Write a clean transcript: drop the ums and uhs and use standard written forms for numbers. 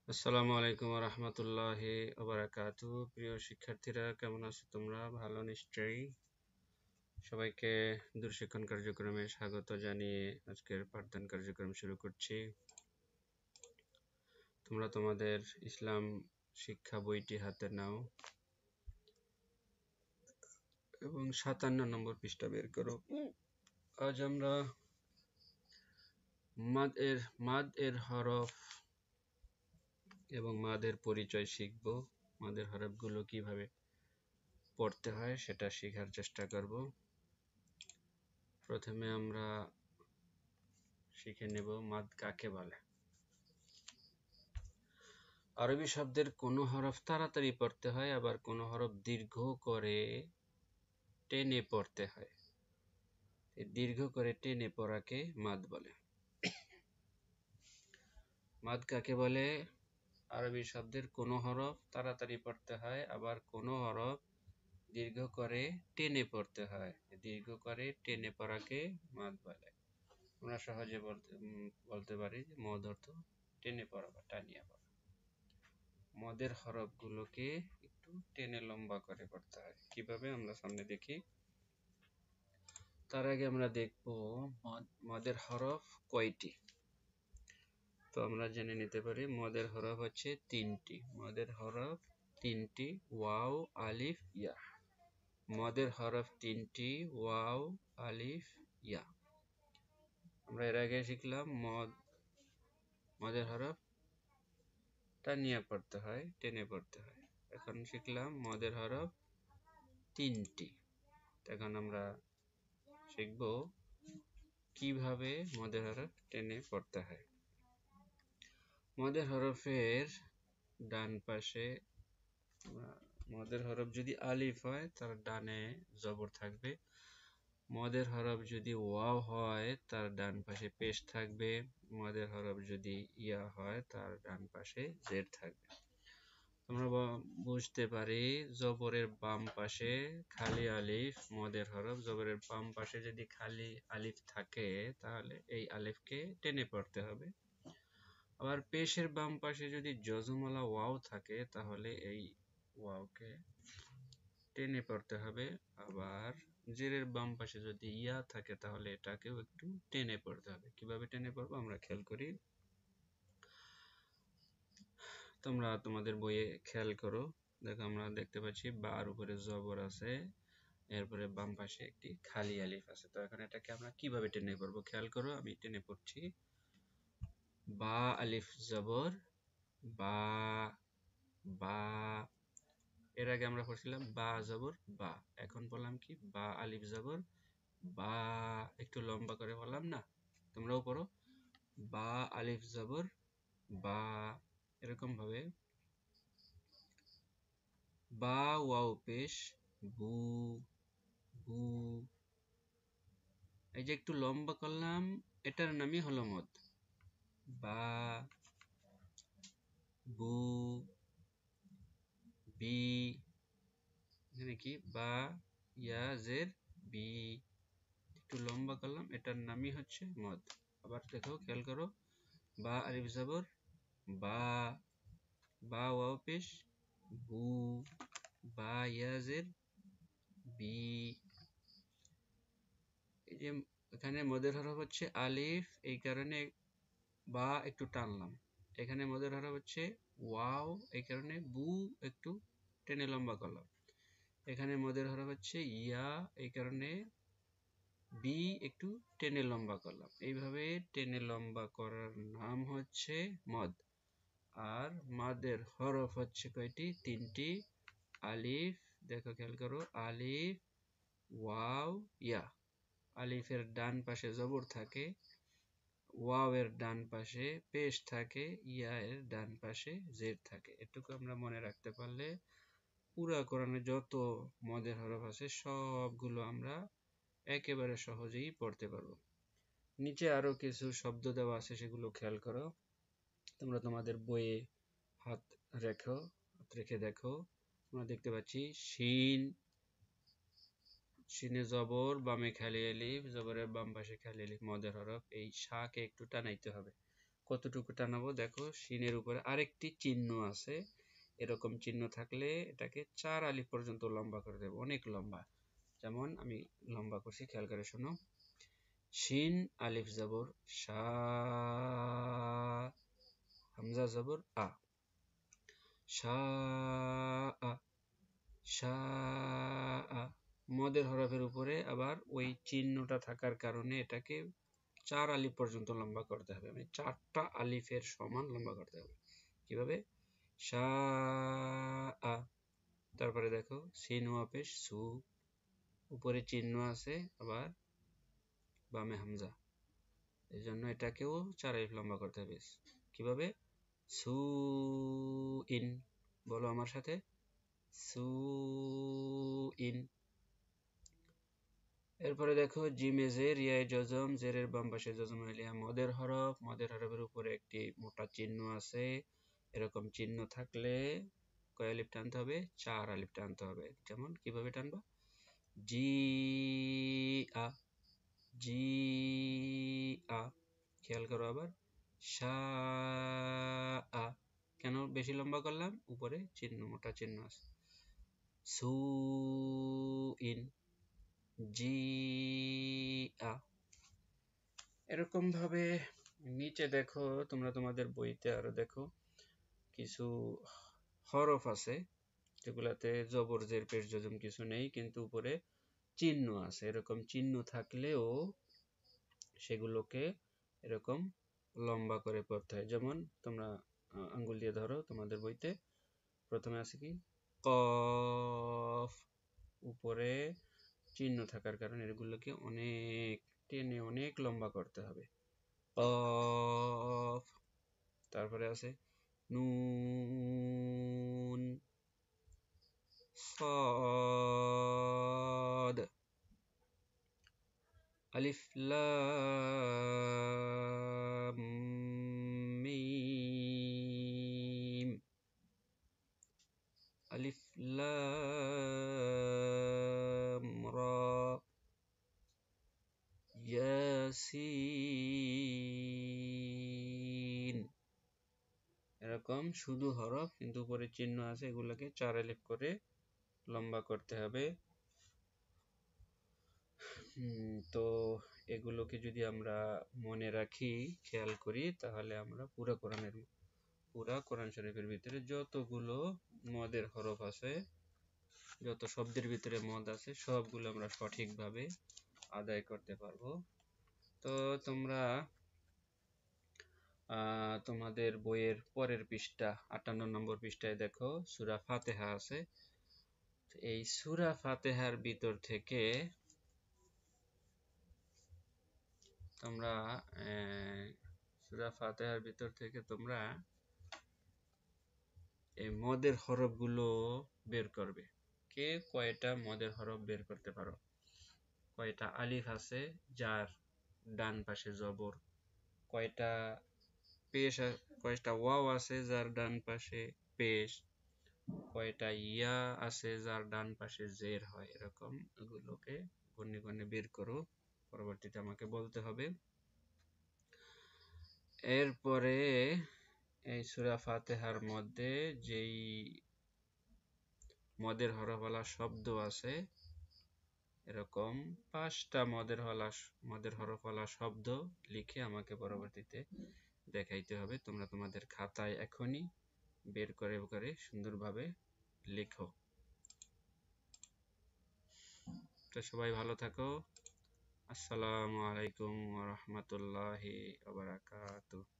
আসসালামু আলাইকুম রহমতুল্লাহি ওবারাকাতু। প্রিয় শিক্ষার্থীরা, কেমন আছো তোমরা? ভালো নিশ্চয়ই। সবাইকে দূরশিক্ষণ কার্যক্রমে স্বাগত জানিয়ে আজকের পাঠদান কার্যক্রম শুরু করছি। তোমরা তোমাদের ইসলাম শিক্ষা বইটি হাতে নাও এবং 57 নম্বর পৃষ্ঠা বের করো। আজ আমরা মাদ এর হরফ এবং মাদের পরিচয় শিখব। মাদের হরফগুলো কিভাবে পড়তে হয় সেটা শেখার চেষ্টা করব। প্রথমে আমরা শিখে নেব মাদ কাকে বলে। আরবি শব্দের কোনো হরফ তাড়াতাড়ি পড়তে হয়, আবার কোনো হরফ দীর্ঘ করে টেনে পড়তে হয়। দীর্ঘ করে টেনে পড়াকে মাদ বলে। মাদ কাকে বলে? আরবি শব্দের কোনো হরফ তাড়াতাড়ি পড়তে হয়, আবার কোনো হরফ দীর্ঘ করে টেনে পড়তে হয়। দীর্ঘ করে টেনে পড়াকে মাদ বলে। আমরা সহজে বলতে পারি যে মদ অর্থ টেনে পড়া বা টানিয়া পড়া। মদের হরফগুলোকে একটু টেনে লম্বা করে পড়তে হয়। কিভাবে আমরা সামনে দেখি। তার আগে আমরা দেখব মদের হরফ কয়টি। তো আমরা জেনে নিতে পারি মদের হরফ হচ্ছে তিনটি। মদের হরফ তিনটি, ওয়াও, আলিফ, ইয়া। মদের হরফ তিনটি, ওয়াও, আলিফ, ইয়া। আমরা এর আগে শিখলাম মদের হরফ টানিয়ে পড়তে হয়, টেনে পড়তে হয়। এখন শিখলাম মদের হরফ তিনটি। এখন আমরা শিখব কিভাবে মদের হরফ টেনে পড়তে হয়। মদের হরফের ডান পাশে, মদের হরফ যদি আলিফ হয় তার ডানে জবর থাকবে। মদের হরফ যদি ওয়াও হয় তার ডান পাশে পেশ থাকবে। মদের হরফ যদি ইয়া হয় তার ডান পাশে জের থাকবে। আমরা বুঝতে পারি জবরের বাম পাশে খালি আলিফ মদের হরফ। জবরের বাম পাশে যদি খালি আলিফ থাকে তাহলে এই আলিফকে টেনে পড়তে হবে। আবার পেশের বাম পাশে যদি জজমওয়ালা ওয়াও থাকে তাহলে এই ওয়াওকে টেনে পড়তে হবে। আবার জেরের বাম পাশে যদি ইয়া থাকে তাহলে এটাকেও একটু টেনে পড়তে হবে। কিভাবে টেনে পড়বো আমরা খেয়াল করি। তোমরা তোমাদের বইয়ে খেয়াল করো, দেখো আমরা দেখতে পাচ্ছি বার উপরে জবর আছে, এরপরে বাম পাশে একটি খালি আলিফ আছে। তো এখন এটাকে আমরা কিভাবে টেনে পড়বো খেয়াল করো। আমি টেনে পড়ছি। বা আলিফ জবর বা, বা। এর আগে আমরা পড়ছিলাম বা জবর বা। এখন বললাম কি বা আলিফ জবর বা। একটু লম্বা করে বললাম না? তোমরাও পড়ো। বা আলিফ জবর বা। এরকম ভাবে বা ওয়াও পেশ বু, বু। এই যে একটু লম্বা করলাম, এটার নামই হলো মদ। বা, বু, বি। এখানে কি বা ইয়া জের বি। একটু লম্বা করলাম, এটার নামই হচ্ছে মদ। আবার দেখো খেয়াল করো। বা আলিফ জবর বা, বা ওয়াও পেশ বু, বা ইয়া জের বি। এই যে এখানে মদের হরফ হচ্ছে আলিফ, এই কারণে বা একটু টানলাম। এখানে মদের হরফ হচ্ছে ওয়াও, এই কারণে বু একটু টেনে লম্বা করলাম। এখানে মদের হরফ হচ্ছে ইয়া, এই কারণে বি একটু টেনে লম্বা করলাম। এইভাবে টেনে লম্বা করার নাম হচ্ছে মদ। আর মাদের হরফ হচ্ছে কয়টি? তিনটি। আলিফ, দেখো খেয়াল করো, আলিফ, ওয়াও, ইয়া। আলিফের ডান পাশে জবর থাকে, ওয়াও এর ডান পাশে পেশ থাকে, ইয়া এর ডান পাশে জের থাকে। এটুকু আমরা মনে রাখতে পারলে পুরা কোরআনে যত মদের হরফ আছে সবগুলো আমরা একেবারে সহজেই পড়তে পারবো। নিচে আরো কিছু শব্দ দেওয়া আছে, সেগুলো খেয়াল করো। তোমরা তোমাদের বইয়ে হাত রেখে দেখো। আমরা দেখতে পাচ্ছি শিন, শিনে জবর, বামে খালি আলিফ, জবরের বাম পাশে খালি আলিফ, মদের হরফ। এই শাকে একটু টানাইতে হবে। কতটুকু টানাবো দেখো, শিনের উপরে আরেকটি চিহ্ন আছে, এরকম চিহ্ন থাকলে এটাকে 4 আলিফ পর্যন্ত লম্বা করে দেবো, অনেক লম্বা। যেমন আমি লম্বা করছি, খেয়াল করে শোনো। শিন আলিফ জবর শা, হামজা জবর আ, শা আ, শা আ। মদের হরফের উপরে আবার ওই চিহ্নটা থাকার কারণে এটাকে 4 আলিফ পর্যন্ত লম্বা করতে হবে, মানে 4টা আলিফের সমান লম্বা করতে হবে। কিভাবে? শা আ। তারপরে দেখো সিন ওয়া পেশ সু, উপরে চিহ্ন আছে আবার বামে হামজা, এই জন্য এটাকেও 4 আলিফ লম্বা করতে হবে। কিভাবে? সু ইন, বলো আমার সাথে, সু ইন। এরপরে দেখো জিমে জের, রিয়ায় জজম, জেরের বাম পাশে জজম আলিয়া, মদের হরফ, মদের হরফের উপরে একটি মোটা চিহ্ন আছে, এরকম চিহ্ন থাকলে কয় আলিফ টানতে হবে? 4 আলিফ টানতে হবে। যেমন কিভাবে টানবা? জি আ, জি আ। খেয়াল করো আবার শা আ। কেন বেশি লম্বা করলাম? উপরে চিহ্ন, মোটা চিহ্ন আছে। সু ইন, জি আ। এরকম ভাবে নিচে দেখো, তোমরা তোমাদের বইতে আরো দেখো কিছু হরফ আছে যেগুলাতে জবর জের পেশ জজম কিছু নেই, কিন্তু উপরে চিহ্ন আছে। এরকম চিহ্ন থাকলেও সেগুলোকে এরকম লম্বা করে পড়তে হয়। যেমন তোমরা আঙ্গুল দিয়ে ধরো তোমাদের বইতে, প্রথমে আছে কি কফ, উপরে চিহ্ন থাকার কারণে এগুলোকে অনেক টেনে অনেক লম্বা করতে হবে। কফ। তারপরে আছে নুন, صاد, আলিফ লাম মিম, আলিফ লাম রা, ইয়াসিন। এরকম শুধু হরফ কিন্তু উপরে চিহ্ন আছে, এগুলোকে 4 আলিফ করে লম্বা করতে হবে। তো এগুলোকে যদি আমরা মনে রাখি, খেয়াল করি, তাহলে আমরা পুরা কোরআন শরীফের ভিতরে যতগুলো মদের হরফ আছে, যত শব্দের ভিতরে মদ আছে, সবগুলো আমরা সঠিকভাবে আদায় করতে পারবো। তো তোমরা তোমাদের বইয়ের পরের পৃষ্ঠা 58 নম্বর পৃষ্ঠায় দেখো সূরা ফাতিহা আছে। এই সূরা ফাতিহার ভিতর থেকে তোমরা এই মদের হরফগুলো বের করবে। কে কয়টা মদের হরফ বের করতে পারো? কয়টা আলিফ আছে যার ডান পাশে জবর, কয়টা কয়টা ওয়াও আছে যার ডান পাশে পেশ, কয়টা ইয়া আছে যার ডান পাশে জের হয়। এরকম এগুলোকে গণে গণে বের করো, পরবর্তীতে আমাকে বলতে হবে। এরপরে এই সূরা ফাতিহার মধ্যে যেই মদের হরফওয়ালা শব্দ আছে, এরকম 5টা মদের হরফওয়ালা শব্দ লিখে আমাকে পরবর্তীতে দেখাইতে হবে। তোমরা তোমাদের খাতায় এখনই বের করে সুন্দরভাবে লেখো। তো সবাই ভালো থাকো। আসসালামু আলাইকুম ওয়া রাহমাতুল্লাহি ওয়া বারাকাতুহু।